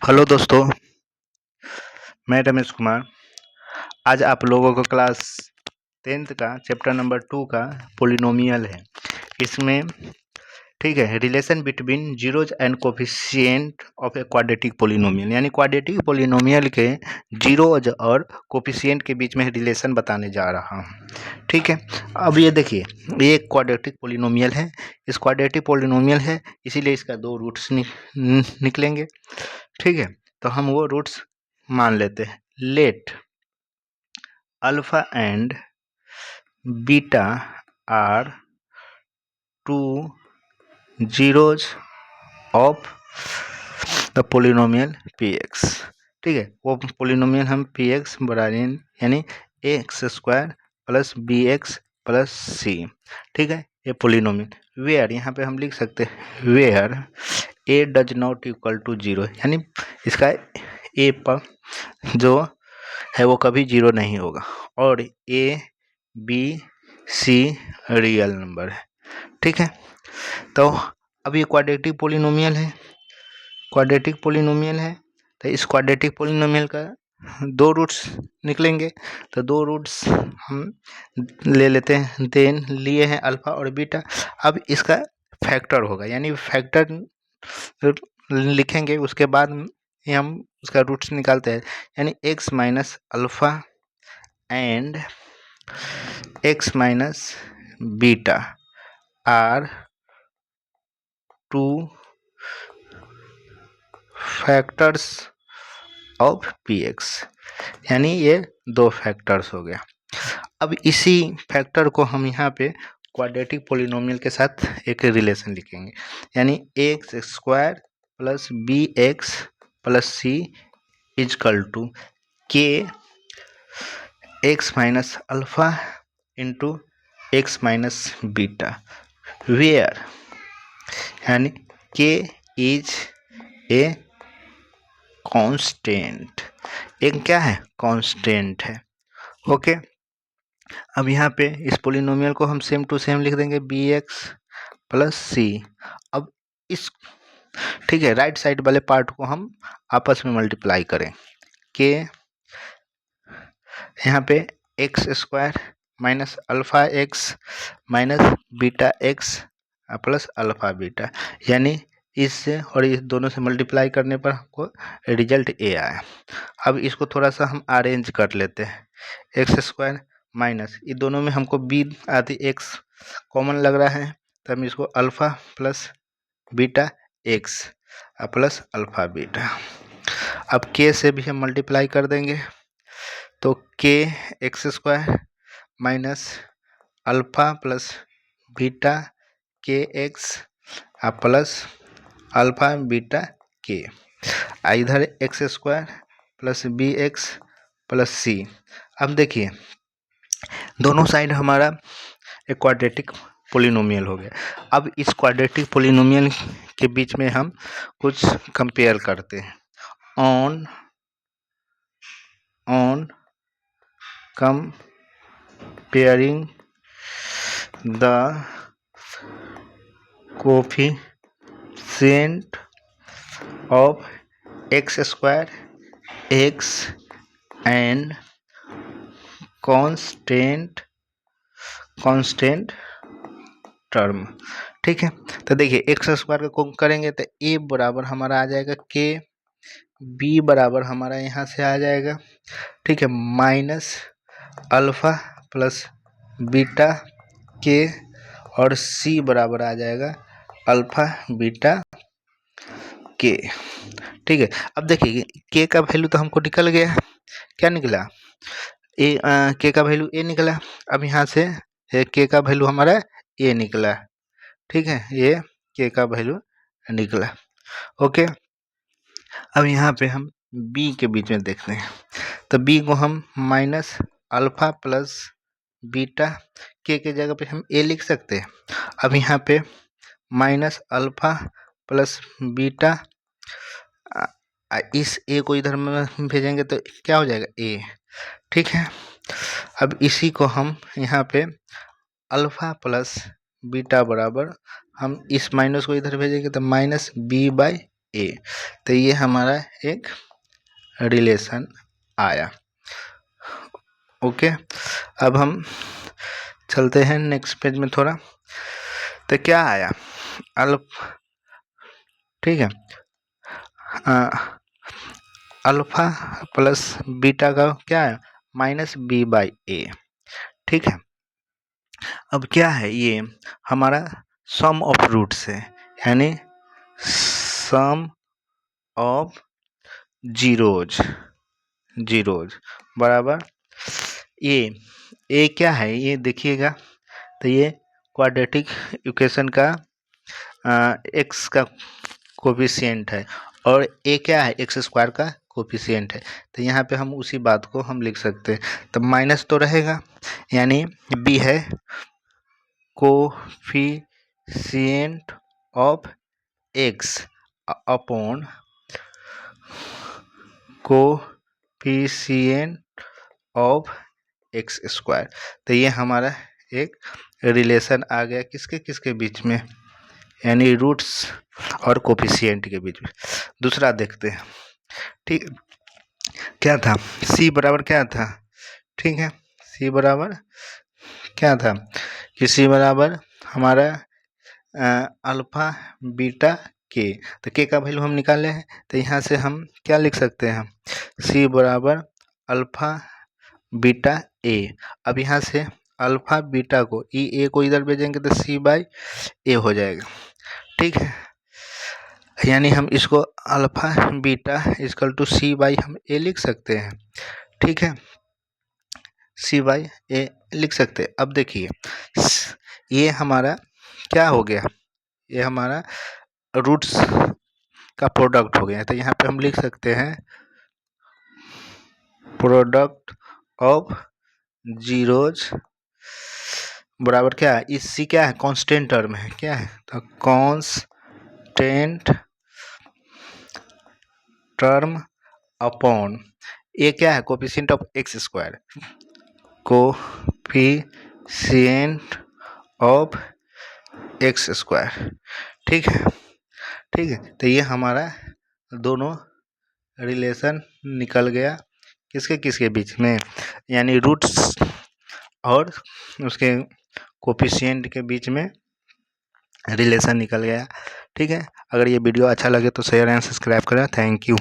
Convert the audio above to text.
Hello दोस्तों, मैं रमेश कुमार। आज आप लोगों को क्लास 10th का चैप्टर नंबर 2 का पोलिनोमियल है। इसमें ठीक है, relation between zeros and coefficient of a quadratic polynomial, यानी क्वाड्रेटिक पोलिनोमियल के जीरोज और कोफिशिएंट के बीच में रिलेशन बताने जा रहा हूँ। ठीक है, अब ये देखिए, ये एक क्वाड्रेटिक पोलिनोमियल है। इस क्वाड्रेटिक पोलिनोमियल है, इसीलिए इसका दो रूट्स निकलेंगे। ठीक है, तो हम वो रूट्स मान लेते हैं। Let alpha and beta are two zeros of the polynomial p x. ठीक है, वो पोलिनोमियल हम पी एक्स बराबर यानी a x square plus b x plus c. ठीक है, ये पोलिनोमियल वेयर यहाँ पे हम लिख सकते हैं where a does not equal to zero, यानी इसका ए पर जो है वो कभी जीरो नहीं होगा, और a b c real number है। ठीक है, तो अब ये क्वाड्रेटिक पोलिनोमियल है, तो इस क्वाड्रेटिक पोलिनोमियल का दो रूट्स निकलेंगे। तो दो रूट्स हम ले लेते हैं, देन लिए हैं अल्फा और बीटा। अब इसका फैक्टर होगा, यानी फैक्टर लिखेंगे, उसके बाद हम उसका रूट्स निकालते हैं, यानी x minus alpha and x minus beta are two factors of p x, यानी ये दो फैक्टर्स हो गया। अब इसी फैक्टर को हम यहाँ पे क्वाड्रेटिक पोलिनोमियल के साथ एक रिलेशन लिखेंगे, यानी x square plus b x plus c is equal to k x minus alpha into x minus beta, where यानी के इज ए कांस्टेंट, एक क्या है, कांस्टेंट है। ओके, अब यहाँ पे इस पोलिनोमियल को हम सेम टू सेम लिख देंगे बी एक्स प्लस सी। अब इस ठीक है, राइट साइड वाले पार्ट को हम आपस में मल्टीप्लाई करें, के यहाँ पे x square minus alpha x minus beta x plus alpha beta, यानी इससे और इस दोनों से मल्टीप्लाई करने पर हमको रिजल्ट ए आया। अब इसको थोड़ा सा हम अरेंज कर लेते हैं, एक्स स्क्वायर माइनस ये दोनों में हमको बी आती एक्स कॉमन लग रहा है, तो हम इसको alpha plus beta x plus alpha beta. अब के से भी हम मल्टीप्लाई कर देंगे, तो k x square minus alpha plus beta k x plus alpha beta k, इधर x square plus b x plus c. अब देखिए, दोनों साइड हमारा एक क्वाड्रेटिक पोलिनोमियल हो गया। अब इस क्वाड्रेटिक पोलिनोमियल के बीच में हम कुछ कंपेयर करते हैं, on comparing the coefficient of x square x and constant term. ठीक है, तो देखिए एक्स स्क्वायर को करेंगे तो ए बराबर हमारा आ जाएगा के, बी बराबर हमारा यहाँ से आ जाएगा, ठीक है, माइनस अल्फा प्लस बीटा के, और सी बराबर आ जाएगा अल्फा बीटा के। ठीक है, अब देखिए के का वैल्यू तो हमको निकल गया, क्या निकला, ए के का वैल्यू ए निकला। अब यहाँ से के का वैल्यू हमारा ए निकला। ठीक है, ये के का वैल्यू निकला। ओके, अब यहाँ पे हम बी के बीच में देखते हैं, तो बी को हम माइनस अल्फा प्लस बीटा के जगह पे हम ए लिख सकते हैं। अब यहाँ पे माइनस अल्फा प्लस बीटा, इस ए को इधर में भेजेंगे तो क्या हो जाएगा ए। ठीक है, अब इसी को हम यहाँ पे अल्फा प्लस बीटा बराबर, हम इस माइनस को इधर भेजेंगे तो माइनस बी बाई ए। तो ये हमारा एक रिलेशन आया। ओके, अब हम चलते हैं नेक्स्ट पेज में थोड़ा। तो क्या आया ठीक है, अल्फा प्लस बीटा का क्या है -b/a। ठीक है, अब क्या है ये हमारा सम ऑफ रूट्स है, यानी सम ऑफ जीरोज बराबर ये क्या है, ये देखिएगा। तो ये क्वाड्रेटिक इक्वेशन का एक्स का कोफिशिएंट है और ए क्या है एक्स स्क्वायर का कोफिशिएंट है। तो यहाँ पे हम उसी बात को हम लिख सकते हैं। तो माइनस तो रहेगा, यानी बी है coefficient of x upon coefficient of x square. तो ये हमारा एक रिलेशन आ गया किसके किसके बीच में, यानी रूट्स और कोफिशिएंट के बीच में। दूसरा देखते हैं। ठीक, क्या था c बराबर क्या था, ठीक है, c बराबर क्या था कि c बराबर हमारा अल्फा बीटा के। तो के का वैल्यू हम निकाले हैं, तो यहाँ से हम क्या लिख सकते हैं, c बराबर अल्फा बीटा ए। अब यहाँ से अल्फा बीटा को ए को इधर भेजेंगे तो c/a हो जाएगा। ठीक है, यानी हम इसको alpha beta equal to c/a हम a लिख सकते हैं। ठीक है, c/a लिख सकते हैं। अब देखिए ये हमारा क्या हो गया, ये हमारा रूट्स का प्रोडक्ट हो गया। तो यहाँ पे हम लिख सकते हैं प्रोडक्ट ऑफ जीरोज बराबर क्या है, इस c क्या है कांस्टेंट टर्म है, क्या है तो कांस्टेंट टर्म अपॉन ये क्या है coefficient of x square, coefficient of x square. ठीक है, ठीक है, तो ये हमारा दोनों रिलेशन निकल गया किसके किसके बीच में, यानी रूट्स और उसके कोफिशिएंट के बीच में रिलेशन निकल गया। ठीक है, अगर ये वीडियो अच्छा लगे तो शेयर एंड सब्सक्राइब करें। Thank you.